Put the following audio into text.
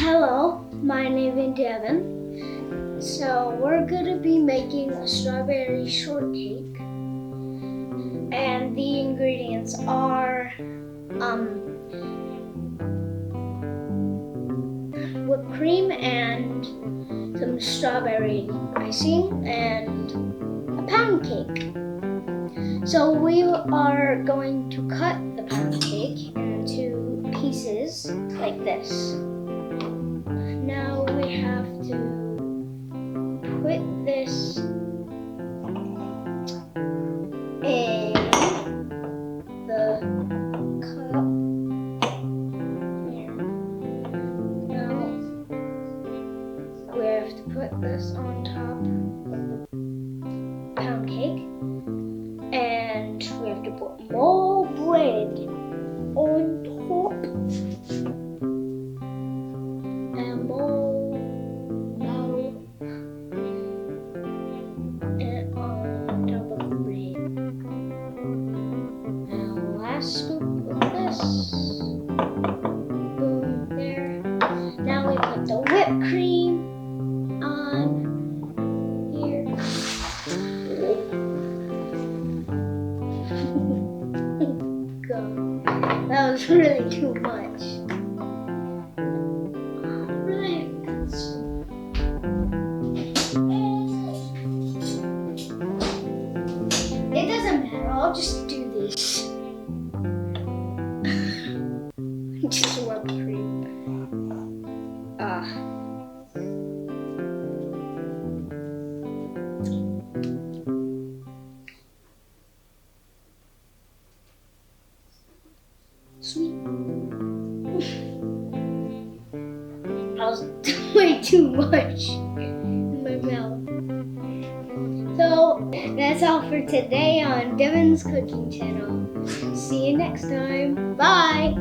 Hello, my name is Devin. So we're gonna be making a strawberry shortcake, and the ingredients are whipped cream and some strawberry icing and a pound cake. So we are going to cut the pound cake into pieces like this. Now we have to put this in the cup here. Now we have to put this on top of the pound cake, and we have to put more bread on top and more and on top of the bread. Now last scoop of this. Boom, there. Now we put the whipped cream on here. God, that was really too much. It doesn't matter, I'll just do this. Just whipped cream. Sweet. That was way too much in my mouth. So that's all for today on Devin's Cooking Channel. See you next time. Bye.